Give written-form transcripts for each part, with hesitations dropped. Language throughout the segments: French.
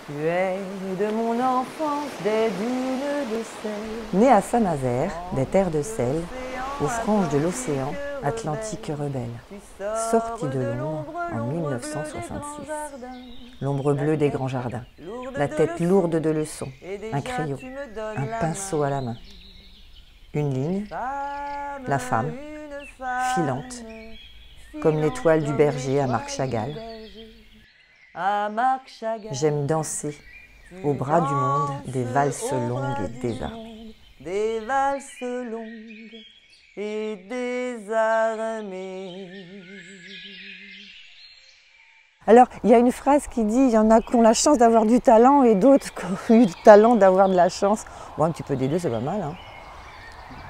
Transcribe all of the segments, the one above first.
Tu es de mon enfance des dunes de sel. Né à Saint-Nazaire, des terres de sel, aux franges de l'océan Atlantique rebelle, sorti de l'ombre en 1966. L'ombre bleue des grands jardins, la tête lourde de leçons, un crayon, un pinceau à la main. Une ligne, la femme, filante, comme l'étoile du berger à Marc Chagall. J'aime danser au bras du monde des valses longues et désarmées. Des valses longues et désarmées. Alors, il y a une phrase qui dit « il y en a qui ont la chance d'avoir du talent et d'autres qui ont eu le talent d'avoir de la chance ». Bon, un petit peu des deux, c'est pas mal. Hein.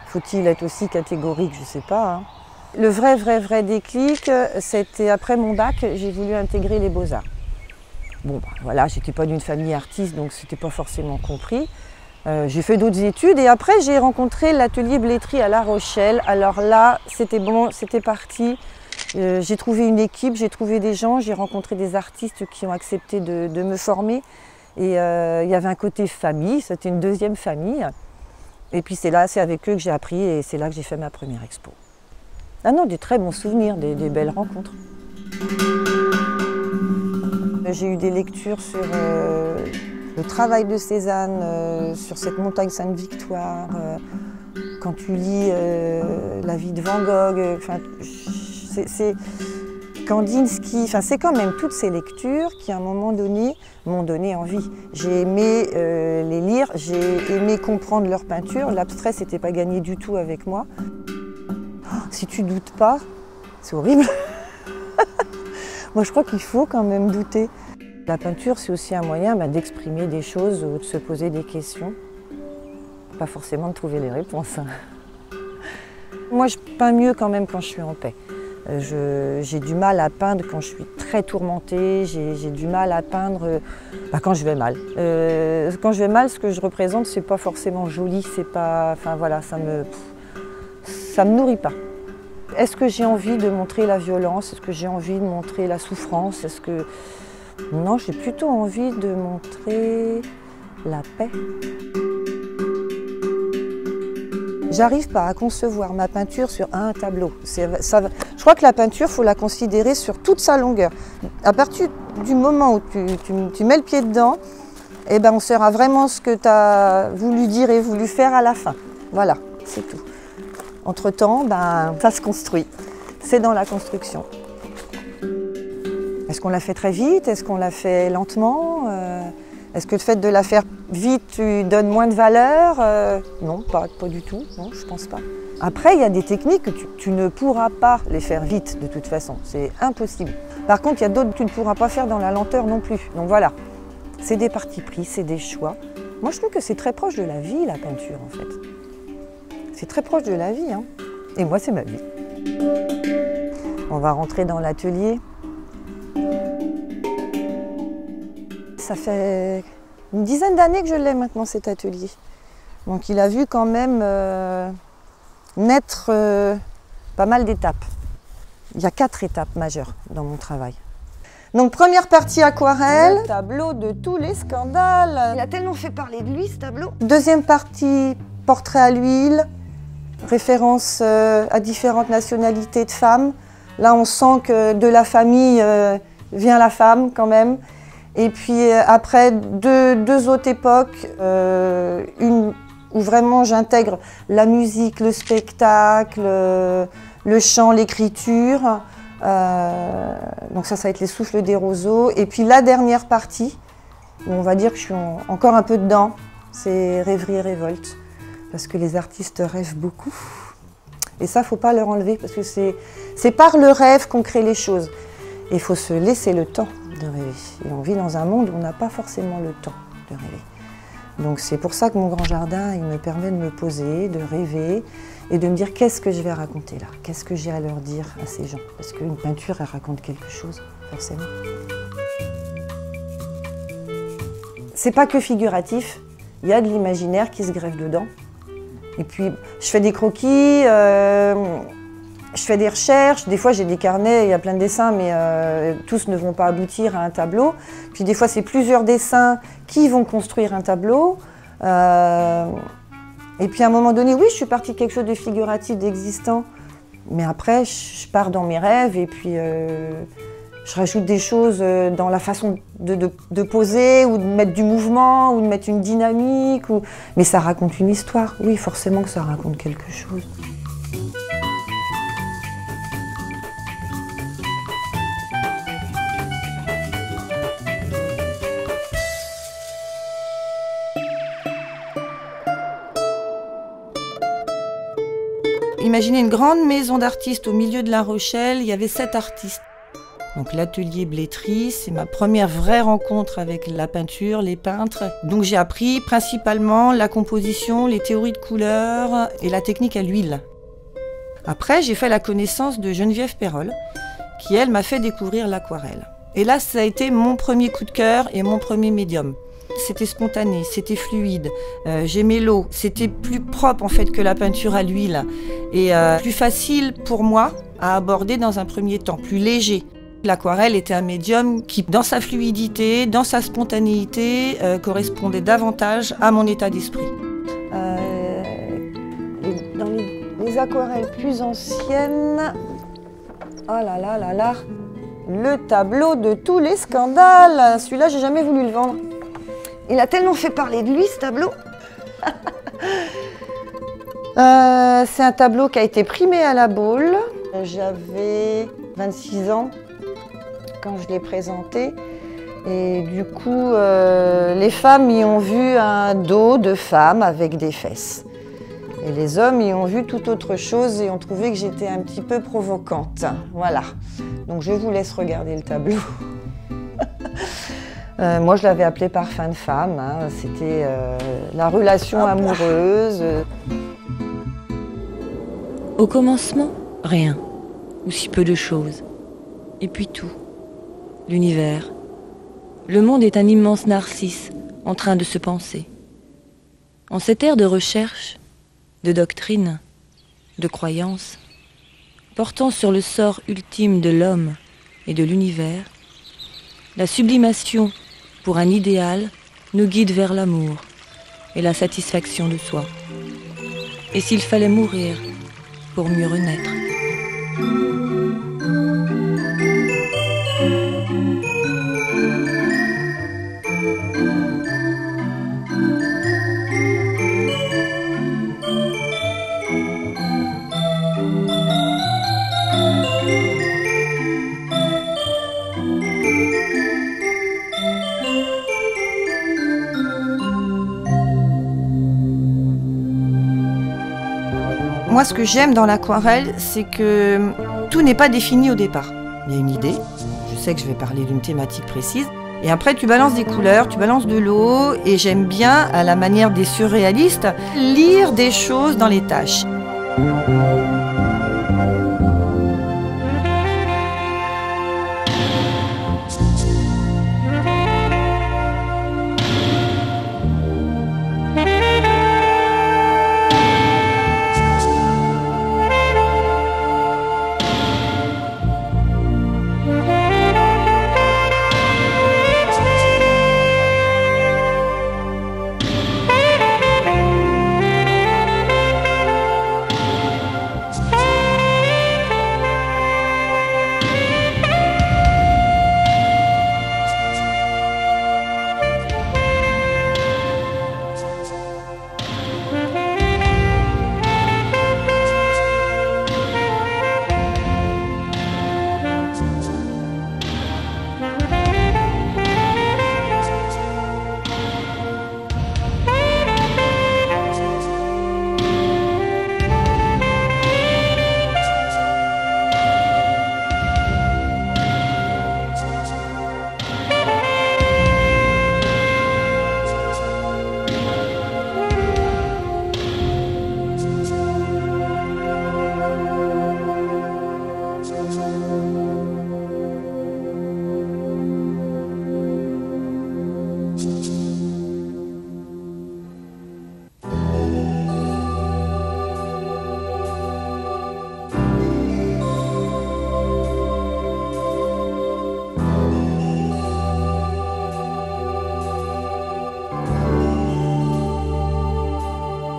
Faut-il être aussi catégorique? Je sais pas. Hein. Le vrai déclic, c'était après mon bac, j'ai voulu intégrer les Beaux-Arts. Bon, bah, voilà, j'étais pas d'une famille artiste, donc c'était pas forcément compris. J'ai fait d'autres études et après j'ai rencontré l'atelier Blétry à La Rochelle. Alors là, c'était bon, c'était parti. J'ai trouvé une équipe, j'ai trouvé des gens, j'ai rencontré des artistes qui ont accepté de me former. Et il y avait un côté famille, c'était une deuxième famille. Et puis c'est avec eux que j'ai appris et c'est là que j'ai fait ma première expo. Ah non, des très bons souvenirs, des belles rencontres. J'ai eu des lectures sur le travail de Cézanne, sur cette montagne Sainte-Victoire. Quand tu lis la vie de Van Gogh, c'est Kandinsky, c'est quand même toutes ces lectures qui à un moment donné m'ont donné envie. J'ai aimé les lire, j'ai aimé comprendre leur peinture. L'abstrait, c'était pas gagné du tout avec moi. Oh, si tu doutes pas, c'est horrible. Moi, je crois qu'il faut quand même douter. La peinture, c'est aussi un moyen d'exprimer des choses ou de se poser des questions. Pas forcément de trouver les réponses. Moi, je peins mieux quand même quand je suis en paix. J'ai du mal à peindre quand je suis très tourmentée, j'ai du mal à peindre quand je vais mal. Quand je vais mal, ce que je représente, c'est pas forcément joli, c'est pas, enfin voilà, ça me nourrit pas. Est-ce que j'ai envie de montrer la violence? Est-ce que j'ai envie de montrer la souffrance? Non, j'ai plutôt envie de montrer la paix. J'arrive pas à concevoir ma peinture sur un tableau. Je crois que la peinture, il faut la considérer sur toute sa longueur. À partir du moment où tu mets le pied dedans, eh ben, on saura vraiment ce que tu as voulu dire et voulu faire à la fin. Voilà, c'est tout. Entre-temps, ça se construit. C'est dans la construction. Est-ce qu'on l'a fait très vite? Est-ce qu'on l'a fait lentement? Est-ce que le fait de la faire vite, tu donnes moins de valeur? Non, pas du tout. Non, je pense pas. Après, il y a des techniques que tu ne pourras pas les faire vite de toute façon. C'est impossible. Par contre, il y a d'autres que tu ne pourras pas faire dans la lenteur non plus. Donc voilà, c'est des partis pris, c'est des choix. Moi, je trouve que c'est très proche de la vie, la peinture, en fait. C'est très proche de la vie, hein. Et moi, c'est ma vie. On va rentrer dans l'atelier. Ça fait une dizaine d'années que je l'ai maintenant, cet atelier. Donc il a vu quand même naître pas mal d'étapes. Il y a 4 étapes majeures dans mon travail. Donc première partie aquarelle. Le tableau de tous les scandales. Il a tellement fait parler de lui, ce tableau. Deuxième partie, portrait à l'huile. Référence à différentes nationalités de femmes. Là, on sent que de la famille vient la femme quand même. Et puis après, deux autres époques, une où vraiment j'intègre la musique, le spectacle, le chant, l'écriture. Donc ça va être les souffles des roseaux. Et puis la dernière partie, où on va dire que je suis encore un peu dedans, c'est rêverie et révolte. Parce que les artistes rêvent beaucoup. Et ça, il ne faut pas leur enlever, parce que c'est par le rêve qu'on crée les choses. Et il faut se laisser le temps de rêver. Et on vit dans un monde où on n'a pas forcément le temps de rêver. Donc c'est pour ça que mon grand jardin, il me permet de me poser, de rêver et de me dire qu'est-ce que je vais raconter là, qu'est-ce que j'ai à leur dire à ces gens. Parce qu'une peinture, elle raconte quelque chose, forcément. C'est pas que figuratif, il y a de l'imaginaire qui se greffe dedans. Et puis je fais des croquis, Je fais des recherches, des fois j'ai des carnets, il y a plein de dessins, mais tous ne vont pas aboutir à un tableau. Puis des fois c'est plusieurs dessins qui vont construire un tableau. Et puis à un moment donné, oui, je suis partie de quelque chose de figuratif, d'existant. Mais après, je pars dans mes rêves et puis je rajoute des choses dans la façon de poser ou de mettre du mouvement ou de mettre une dynamique. Mais ça raconte une histoire, oui, forcément que ça raconte quelque chose. Imaginez une grande maison d'artistes au milieu de La Rochelle, il y avait 7 artistes. Donc l'atelier Blétry, c'est ma première vraie rencontre avec la peinture, les peintres. Donc j'ai appris principalement la composition, les théories de couleurs et la technique à l'huile. Après, j'ai fait la connaissance de Geneviève Perrol, qui elle m'a fait découvrir l'aquarelle. Et là, ça a été mon premier coup de cœur et mon premier médium. C'était spontané, c'était fluide, j'aimais l'eau, c'était plus propre en fait que la peinture à l'huile et plus facile pour moi à aborder dans un premier temps, plus léger. L'aquarelle était un médium qui, dans sa fluidité, dans sa spontanéité, correspondait davantage à mon état d'esprit. Dans les aquarelles plus anciennes, oh là là là là, le tableau de tous les scandales, celui-là j'ai jamais voulu le vendre. Il a tellement fait parler de lui, ce tableau. C'est un tableau qui a été primé à la Baule. J'avais 26 ans quand je l'ai présenté. Et du coup, les femmes y ont vu un dos de femme avec des fesses. Et les hommes y ont vu tout autre chose et ont trouvé que j'étais un petit peu provocante. Voilà. Donc je vous laisse regarder le tableau. Moi, je l'avais appelé Parfum de femme. Hein. C'était la relation amoureuse. Au commencement, rien, ou si peu de choses. Et puis tout, l'univers. Le monde est un immense narcisse en train de se penser. En cette ère de recherche, de doctrine, de croyance, portant sur le sort ultime de l'homme et de l'univers, la sublimation pour un idéal nous guide vers l'amour et la satisfaction de soi. Et s'il fallait mourir pour mieux renaître. Moi, ce que j'aime dans l'aquarelle, c'est que tout n'est pas défini au départ. Il y a une idée, je sais que je vais parler d'une thématique précise, et après tu balances des couleurs, tu balances de l'eau, et j'aime bien, à la manière des surréalistes, lire des choses dans les tâches.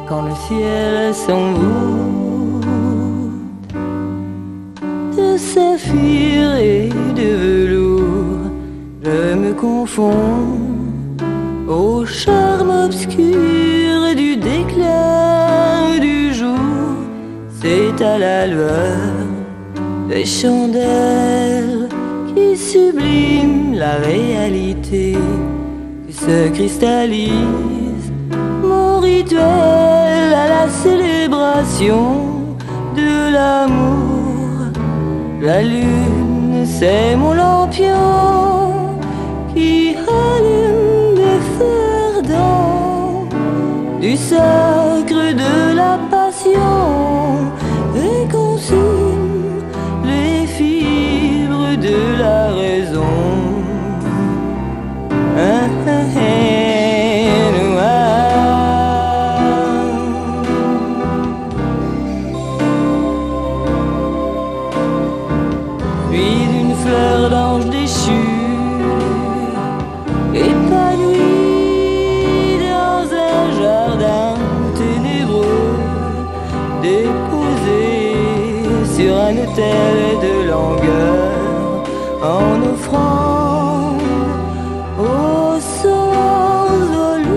quand le ciel s'envoûte de saphir et de velours, je me confonds au charme obscur du déclin du jour. C'est à la lueur des chandelles qui subliment la réalité que se cristallise mon rituel à la célébration de l'amour. La lune, c'est mon lampion qui allume des feux ardents du sacre de la passion et consume les fibres de la raison. Puis d'une fleur d'ange déchue, épanouie dans un jardin ténébreux, déposée sur un autel de langueur, en offrande au sans volute.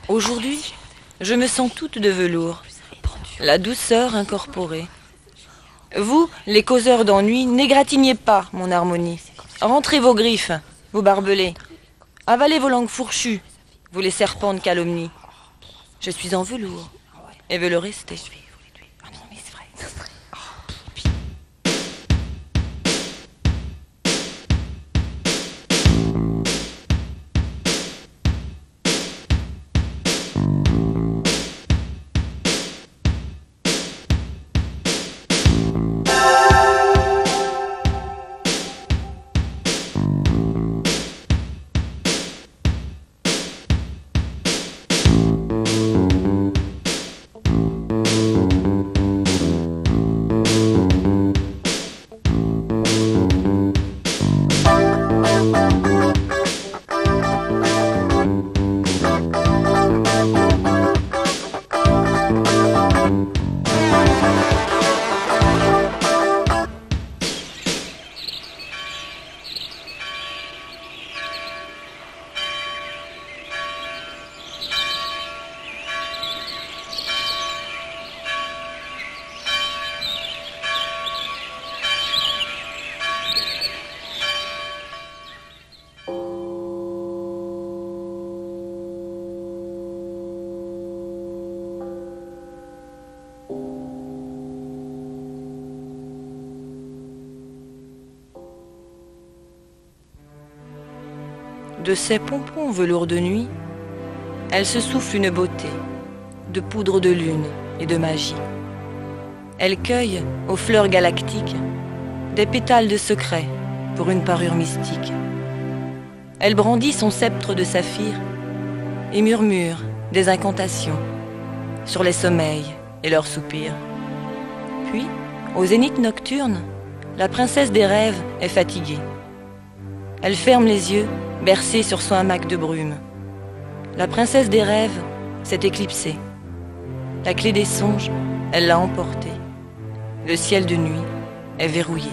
Aujourd'hui, je me sens toute de velours, la douceur incorporée. Vous, les causeurs d'ennui, n'égratignez pas mon harmonie. Rentrez vos griffes, vous barbelés. Avalez vos langues fourchues, vous les serpents de calomnie. Je suis en velours et veux le rester. De ces pompons velours de nuit, elle se souffle une beauté, de poudre de lune et de magie. Elle cueille, aux fleurs galactiques, des pétales de secret pour une parure mystique. Elle brandit son sceptre de saphir et murmure des incantations sur les sommeils et leurs soupirs. Puis, au zénith nocturne, la princesse des rêves est fatiguée. Elle ferme les yeux, bercée sur son hamac de brume. La princesse des rêves s'est éclipsée. La clé des songes, elle l'a emportée. Le ciel de nuit est verrouillé.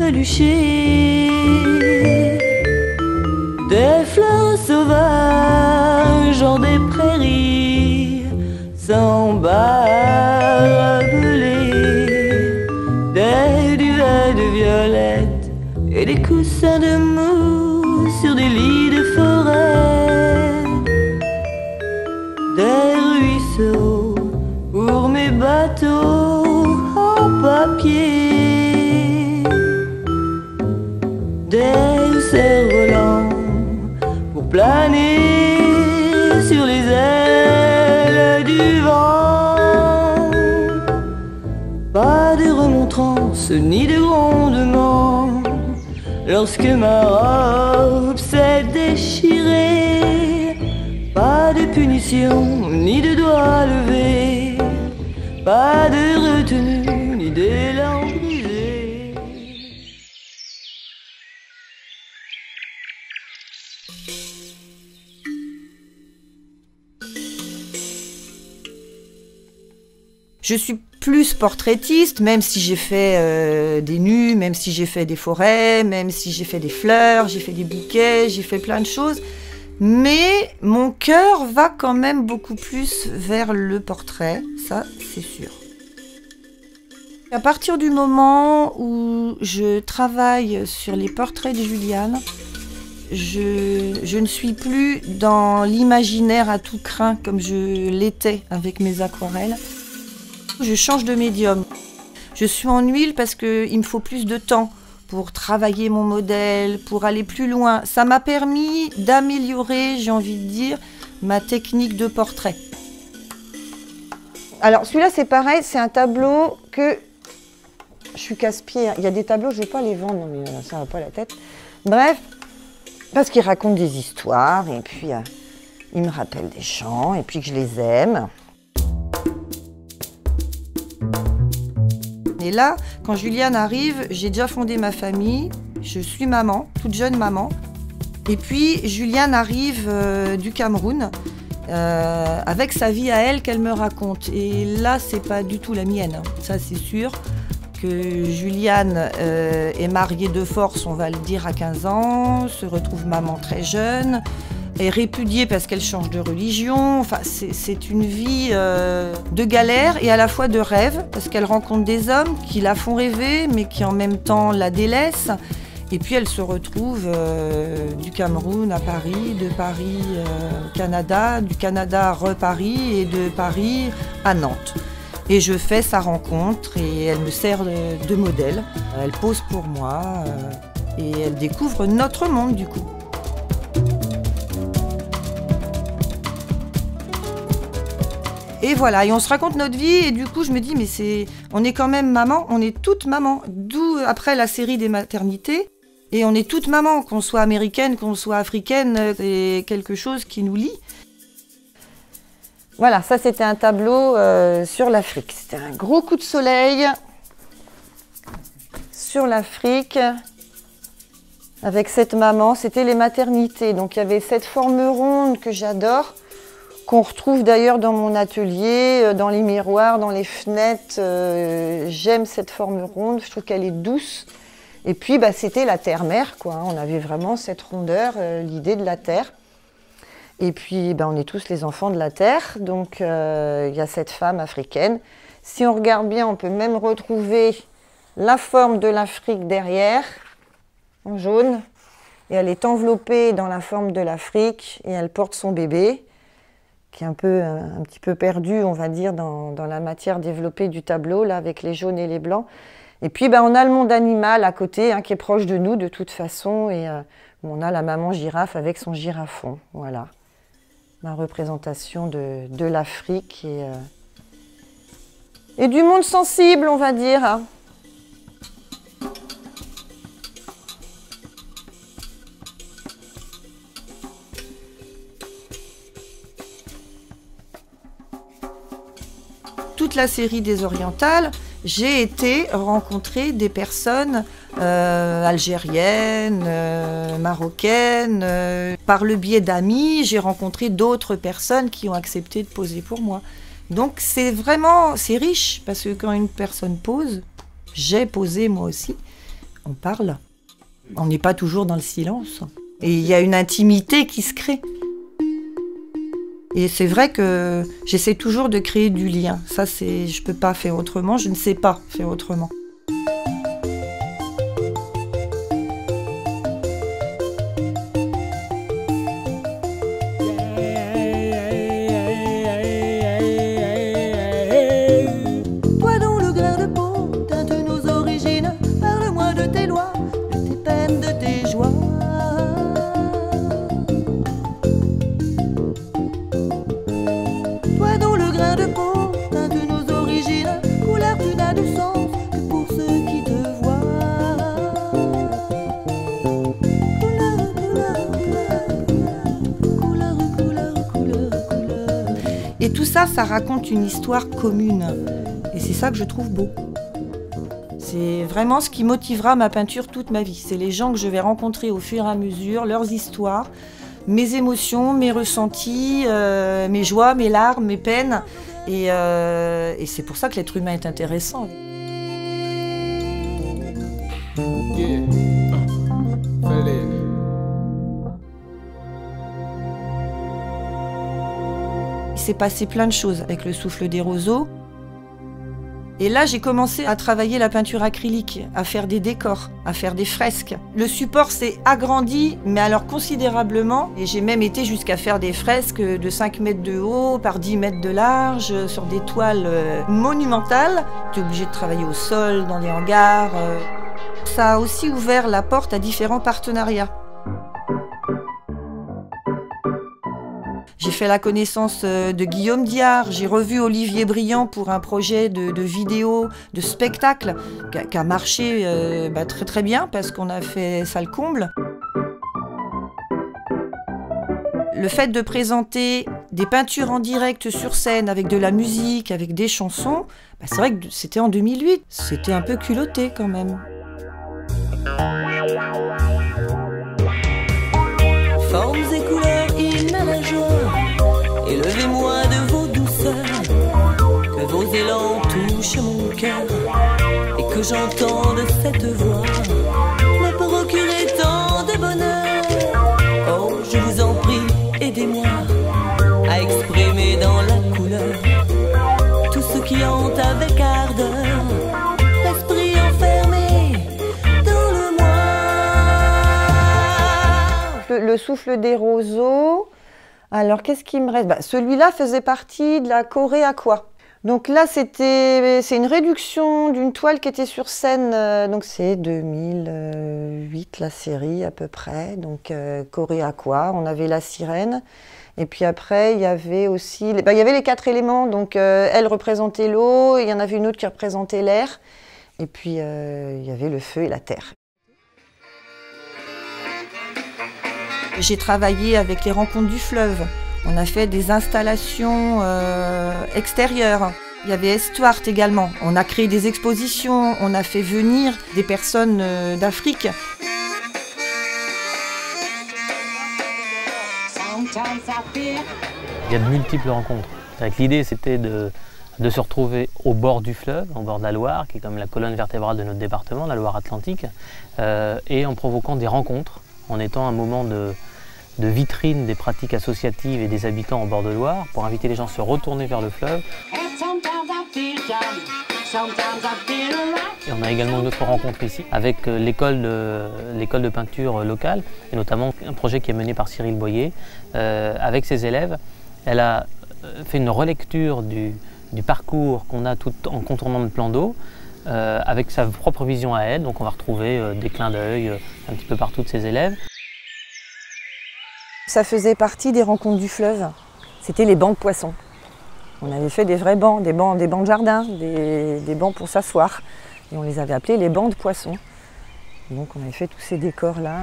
peluchés, des fleurs sauvages hors des prairies, sans barbelés, des duvets de violettes et des coussins de mousse sur des lits de forêt, des ruisseaux pour mes bateaux en papier, des cerfs-volants pour planer sur les ailes du vent. Pas de remontrance ni de grondement lorsque ma robe s'est déchirée. Pas de punition ni de doigts levés, pas de retenue ni d'élan brisé. Je suis plus portraitiste, même si j'ai fait des nus, même si j'ai fait des forêts, même si j'ai fait des fleurs, j'ai fait des bouquets, j'ai fait plein de choses. Mais mon cœur va quand même beaucoup plus vers le portrait, ça c'est sûr. À partir du moment où je travaille sur les portraits de Juliane, je ne suis plus dans l'imaginaire à tout crin comme je l'étais avec mes aquarelles. Je change de médium. Je suis en huile parce qu'il me faut plus de temps pour travailler mon modèle, pour aller plus loin. Ça m'a permis d'améliorer, j'ai envie de dire, ma technique de portrait. Alors celui-là c'est pareil, c'est un tableau que je suis casse-pied. Il y a des tableaux, je ne vais pas les vendre, non mais ça va pas la tête. Bref, parce qu'ils racontent des histoires et puis ils me rappellent des gens et puis que je les aime. Et là, quand Juliane arrive, j'ai déjà fondé ma famille, je suis maman, toute jeune maman. Et puis Juliane arrive du Cameroun avec sa vie à elle qu'elle me raconte. Et là, c'est pas du tout la mienne, hein. Ça c'est sûr que Juliane est mariée de force, on va le dire, à 15 ans, se retrouve maman très jeune, est répudiée parce qu'elle change de religion. Enfin, c'est une vie de galère et à la fois de rêve, parce qu'elle rencontre des hommes qui la font rêver, mais qui en même temps la délaissent. Et puis elle se retrouve du Cameroun à Paris, de Paris au Canada, du Canada à Paris et de Paris à Nantes. Et je fais sa rencontre et elle me sert de modèle. Elle pose pour moi et elle découvre notre monde du coup. Et voilà, et on se raconte notre vie et du coup je me dis mais on est quand même maman, on est toutes maman, d'où après la série des maternités. Et on est toutes maman, qu'on soit américaine, qu'on soit africaine, c'est quelque chose qui nous lie. Voilà, ça c'était un tableau sur l'Afrique. C'était un gros coup de soleil sur l'Afrique avec cette maman. C'était les maternités, donc il y avait cette forme ronde que j'adore, qu'on retrouve d'ailleurs dans mon atelier, dans les miroirs, dans les fenêtres. J'aime cette forme ronde, je trouve qu'elle est douce. Et puis bah, c'était la terre-mère, quoi. On avait vraiment cette rondeur, l'idée de la terre. Et puis bah, on est tous les enfants de la terre, donc y a cette femme africaine. Si on regarde bien, on peut même retrouver la forme de l'Afrique derrière, en jaune. Et elle est enveloppée dans la forme de l'Afrique et elle porte son bébé, qui est un petit peu perdu, on va dire, dans la matière développée du tableau, là, avec les jaunes et les blancs. Et puis, ben, on a le monde animal à côté, hein, qui est proche de nous, de toute façon. Et on a la maman girafe avec son girafon. Voilà, ma représentation de l'Afrique et du monde sensible, on va dire, hein. Toute la série des Orientales, j'ai été rencontrer des personnes algériennes, marocaines. Par le biais d'amis, j'ai rencontré d'autres personnes qui ont accepté de poser pour moi. Donc c'est vraiment, c'est riche, parce que quand une personne pose, j'ai posé moi aussi, on parle. On n'est pas toujours dans le silence. Et il y a une intimité qui se crée. Et c'est vrai que j'essaie toujours de créer du lien. Ça, je ne peux pas faire autrement, je ne sais pas faire autrement. Toi dont le grain de peau teinte nos origines, parle-moi de tes lois, de tes peines, de tes joies. Toi dont le grain de peau teinte nos origines, couleur tu n'as de sens que pour ceux qui te voient. Couleur, couleur, couleur, couleur, couleur, couleur. Et tout ça, ça raconte une histoire commune. Et c'est ça que je trouve beau. C'est vraiment ce qui motivera ma peinture toute ma vie. C'est les gens que je vais rencontrer au fur et à mesure, leurs histoires, mes émotions, mes ressentis, mes joies, mes larmes, mes peines. Et c'est pour ça que l'être humain est intéressant. Il s'est passé plein de choses avec le souffle des roseaux. Et là, j'ai commencé à travailler la peinture acrylique, à faire des décors, à faire des fresques. Le support s'est agrandi, mais alors considérablement. Et j'ai même été jusqu'à faire des fresques de 5 mètres de haut par 10 mètres de large, sur des toiles monumentales. J'étais obligée de travailler au sol, dans des hangars. Ça a aussi ouvert la porte à différents partenariats. J'ai fait la connaissance de Guillaume Diard, j'ai revu Olivier Briand pour un projet de vidéo, de spectacle, qui a marché très très bien parce qu'on a fait ça le comble. Le fait de présenter des peintures en direct sur scène avec de la musique, avec des chansons, c'est vrai que c'était en 2008, c'était un peu culotté quand même. Formes et couleurs, hymne à la joie, élevez-moi de vos douceurs, que vos élans touchent mon cœur, et que j'entende cette voix me procurer tant de bonheur. Oh, je vous en prie, aidez-moi à exprimer dans la couleur tout ce qui hante avec ardeur l'esprit enfermé dans le moi. Le souffle des roseaux. Alors, qu'est-ce qui me reste? Celui-là faisait partie de la Corée Aqua. Donc là, c'est une réduction d'une toile qui était sur scène. Donc c'est 2008, la série à peu près. Donc Corée Aqua, on avait la sirène. Et puis après, il y avait aussi il y avait les 4 éléments. Donc elle représentait l'eau, il y en avait une autre qui représentait l'air. Et puis il y avait le feu et la terre. J'ai travaillé avec les Rencontres du Fleuve. On a fait des installations extérieures. Il y avait Estuart également. On a créé des expositions, on a fait venir des personnes d'Afrique. Il y a de multiples rencontres. L'idée, c'était de se retrouver au bord du fleuve, au bord de la Loire, qui est comme la colonne vertébrale de notre département, la Loire-Atlantique, et en provoquant des rencontres, en étant un moment de vitrine des pratiques associatives et des habitants en bord de Loire, pour inviter les gens à se retourner vers le fleuve. Et on a également une autre rencontre ici avec l'école de peinture locale, et notamment un projet qui est mené par Cyril Boyer avec ses élèves. Elle a fait une relecture du parcours qu'on a tout en contournant le plan d'eau, avec sa propre vision à elle. Donc on va retrouver des clins d'œil un petit peu partout de ses élèves. Ça faisait partie des Rencontres du Fleuve. C'était les bancs de poissons. On avait fait des vrais bancs, des bancs de jardin, des bancs pour s'asseoir. Et on les avait appelés les bancs de poissons. Donc on avait fait tous ces décors-là.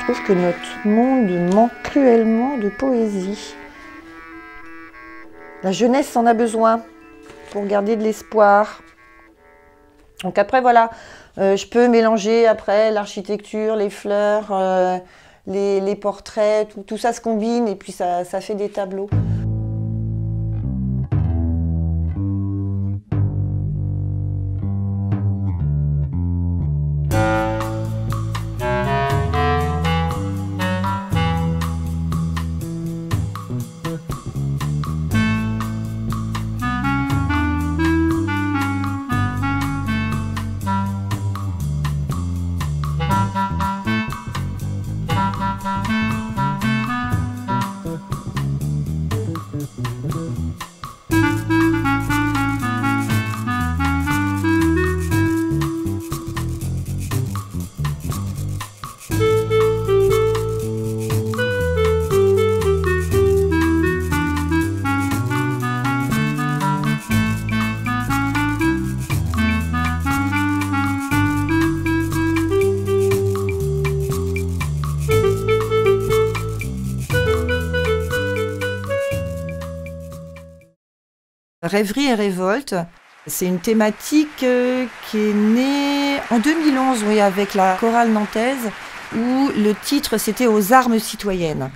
trouve que notre monde manque cruellement de poésie. La jeunesse en a besoin pour garder de l'espoir. Donc après, voilà, je peux mélanger après l'architecture, les fleurs, les portraits, tout ça se combine et puis ça fait des tableaux. Rêverie et révolte, c'est une thématique qui est née en 2011, oui, avec la chorale nantaise, où le titre c'était « Aux armes citoyennes ».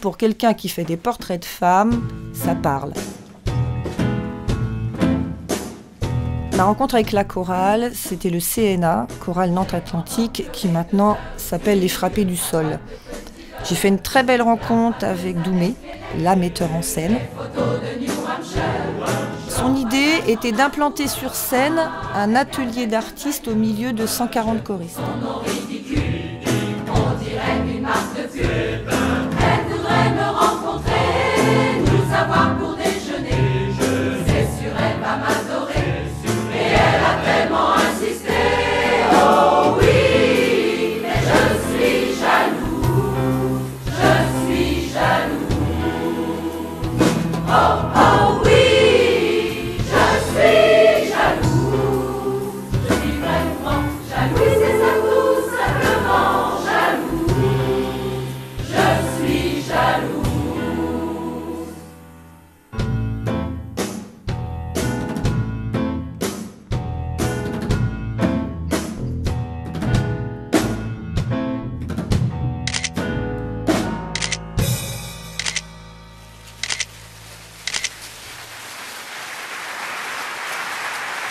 Pour quelqu'un qui fait des portraits de femmes, ça parle. Ma rencontre avec la chorale, c'était le CNA, Chorale Nantes Atlantique, qui maintenant s'appelle Les Frappés du Sol. J'ai fait une très belle rencontre avec Doumé, la metteur en scène. Son idée était d'implanter sur scène un atelier d'artistes au milieu de 140 choristes.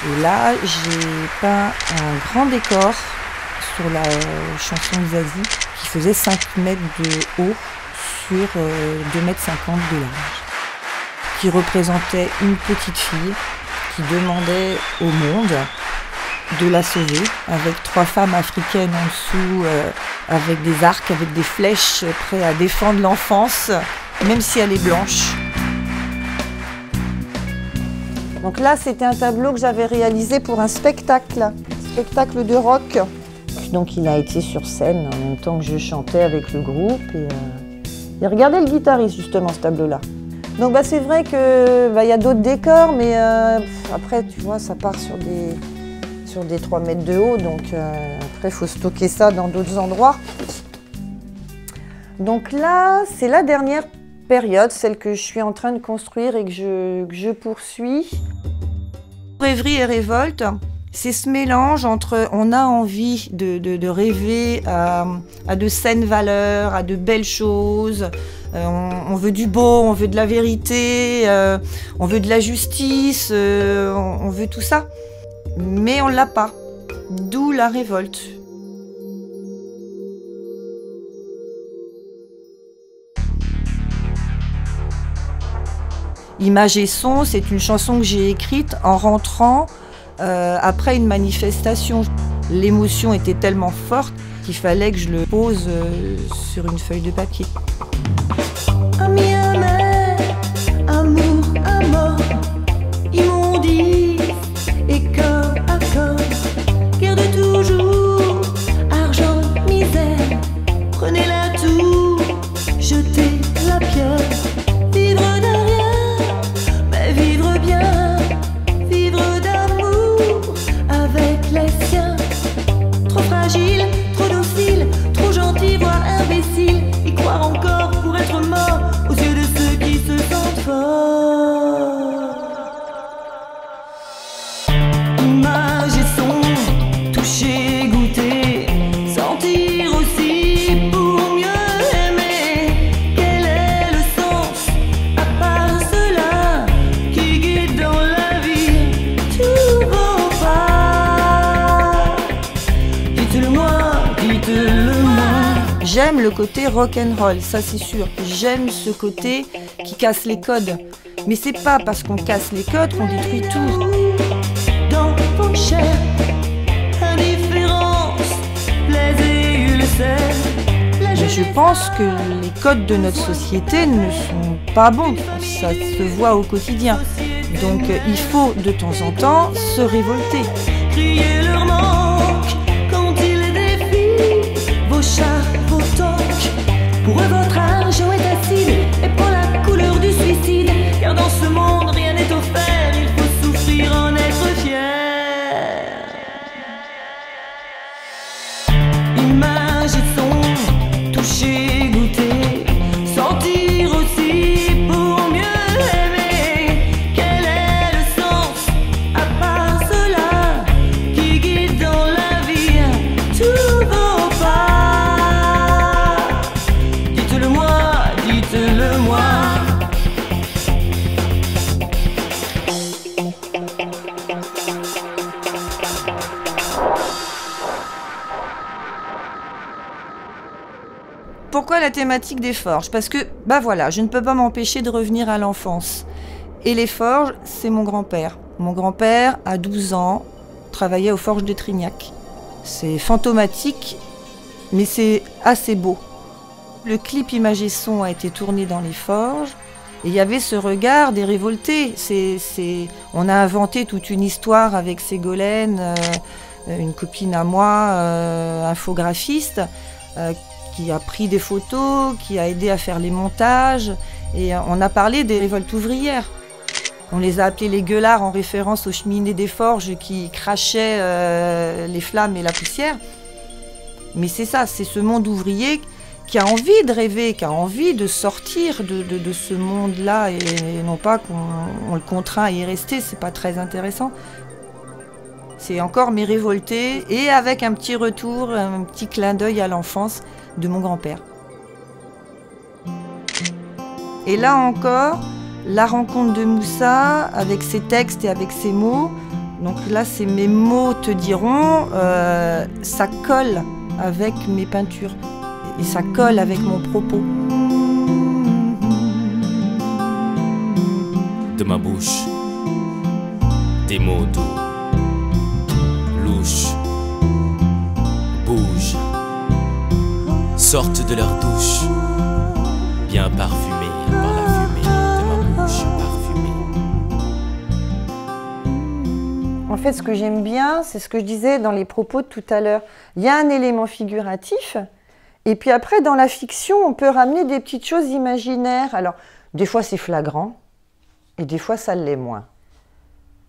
Et là, j'ai peint un grand décor sur la chanson de Zazie qui faisait 5 mètres de haut sur 2,50 mètres de large, qui représentait une petite fille qui demandait au monde de la sauver, avec 3 femmes africaines en dessous, avec des arcs, avec des flèches, prêts à défendre l'enfance, même si elle est blanche. Donc là, c'était un tableau que j'avais réalisé pour un spectacle de rock. Donc il a été sur scène en même temps que je chantais avec le groupe. Et regardez le guitariste justement, ce tableau-là. Donc c'est vrai que y a d'autres décors, mais après, tu vois, ça part sur des 3 mètres de haut. Donc après, il faut stocker ça dans d'autres endroits. Donc là, c'est la dernière période, celle que je suis en train de construire et que je poursuis. Rêverie et révolte, c'est ce mélange entre on a envie de rêver à de saines valeurs, à de belles choses, on veut du beau, on veut de la vérité, on veut de la justice, on veut tout ça, mais on ne l'a pas, d'où la révolte. Images et son, c'est une chanson que j'ai écrite en rentrant après une manifestation. L'émotion était tellement forte qu'il fallait que je le pose sur une feuille de papier. Ami amer, amour à mort, immondice et corps à corps, guerre de toujours, argent, misère, prenez-la tout, jetez la pierre, vivre de rien, mais vivre bien, vivre d'amour avec les siens, trop fragile, trop docile, trop gentil, voire J'aime le côté rock'n'roll, ça c'est sûr. J'aime ce côté qui casse les codes. Mais c'est pas parce qu'on casse les codes qu'on détruit tout. Dans vos chairs, indifférence, plaisir, ulcère. Je pense que les codes de notre société ne sont pas bons. Ça se voit au quotidien. Donc il faut de temps en temps se révolter. Crier leur manque quand ils défient vos chats, vos tocs. Pour eux, votre argent est acide et pour la couleur du suicide. Car dans ce monde, rien n'est offert, il faut souffrir en être fier. Images et sons, toucher, goûter, sentir aussi pour mieux aimer. Quel est le sens à part cela qui guide dans la vie tous vos pas? Dites-le moi, dites-le moi. Pourquoi la thématique des forges? Parce que, bah voilà, je ne peux pas m'empêcher de revenir à l'enfance. Et les forges, c'est mon grand-père. Mon grand-père, à 12 ans, travaillait aux forges de Trignac. C'est fantomatique, mais c'est assez beau. Le clip Images et Sons a été tourné dans les forges, et il y avait ce regard des révoltés. On a inventé toute une histoire avec Ségolène, une copine à moi, infographiste, qui a pris des photos, qui a aidé à faire les montages, et on a parlé des révoltes ouvrières. On les a appelés les gueulards en référence aux cheminées des forges qui crachaient les flammes et la poussière. Mais c'est ça, c'est ce monde ouvrier qui a envie de rêver, qui a envie de sortir de ce monde-là, et non pas qu'on le contraint à y rester, c'est pas très intéressant. C'est encore mes révoltés, et avec un petit retour, un petit clin d'œil à l'enfance de mon grand-père. Et là encore, la rencontre de Moussa avec ses textes et avec ses mots, donc là c'est mes mots te diront, ça colle avec mes peintures et ça colle avec mon propos. De ma bouche, des mots doux, louches, bougent, sortent de leur douche, bien parfumés par la fumée de ma bouche parfumée. En fait, ce que j'aime bien, c'est ce que je disais dans les propos de tout à l'heure. Il y a un élément figuratif, et puis après, dans la fiction, on peut ramener des petites choses imaginaires. Alors, des fois, c'est flagrant, et des fois, ça l'est moins.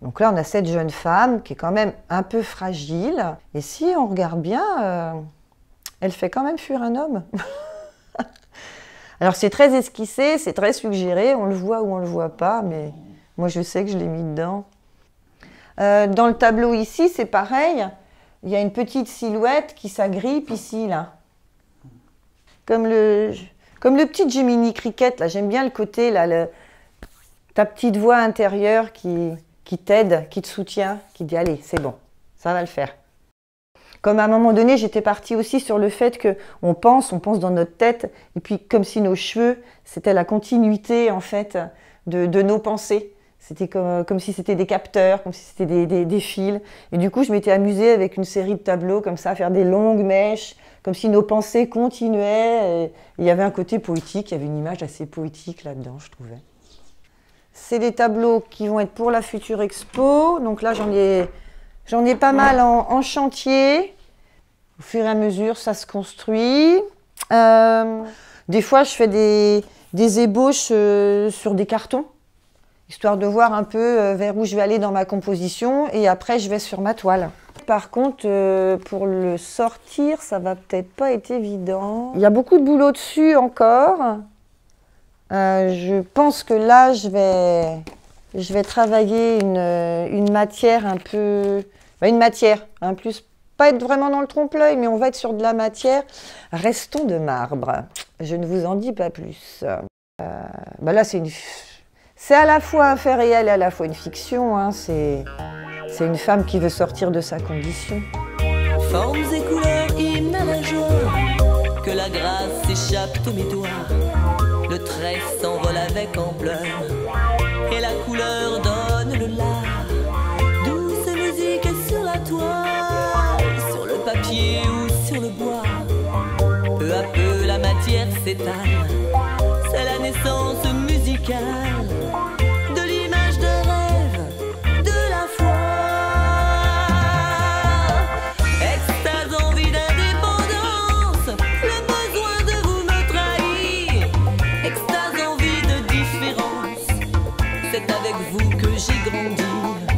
Donc là, on a cette jeune femme qui est quand même un peu fragile, et si on regarde bien, elle fait quand même fuir un homme. Alors, c'est très esquissé, c'est très suggéré, on le voit ou on le voit pas, mais moi, je sais que je l'ai mis dedans. Dans le tableau ici, c'est pareil. Il y a une petite silhouette qui s'agrippe ici, là. Comme le petit Jiminy Cricket, là. J'aime bien le côté, là, ta petite voix intérieure qui t'aide, qui te soutient, qui dit « Allez, c'est bon, ça va le faire ». Comme à un moment donné, j'étais partie aussi sur le fait qu'on pense dans notre tête, et puis comme si nos cheveux, c'était la continuité, en fait, de nos pensées. C'était comme si c'était des capteurs, comme si c'était des fils. Et du coup, je m'étais amusée avec une série de tableaux comme ça, à faire des longues mèches, comme si nos pensées continuaient. Et il y avait un côté poétique, il y avait une image assez poétique là-dedans, je trouvais. C'est des tableaux qui vont être pour la future expo. Donc là, j'en ai pas mal en chantier. Au fur et à mesure, ça se construit. Des fois, je fais des ébauches sur des cartons, histoire de voir un peu vers où je vais aller dans ma composition, et après je vais sur ma toile. Par contre, pour le sortir, ça va peut-être pas être évident. Il y a beaucoup de boulot dessus encore. Je pense que là, je vais travailler une matière un peu... Une matière, en plus, pas être vraiment dans le trompe-l'œil, mais on va être sur de la matière. Restons de marbre. Je ne vous en dis pas plus. Là, c'est à la fois un fait réel et à la fois une fiction. Hein. C'est une femme qui veut sortir de sa condition. Formes et couleurs, hymne à la joie, que la grâce s'échappe de mes doigts. Le trait s'envole avec ampleur et la couleur donne le la. Douce musique sur la toile, sur le papier ou sur le bois. Peu à peu la matière s'étale, c'est la naissance musicale de l'image de rêve, de la foi. Extase, envie d'indépendance, le besoin de vous me trahir. Extase, envie de différence, c'est avec vous que j'ai grandi.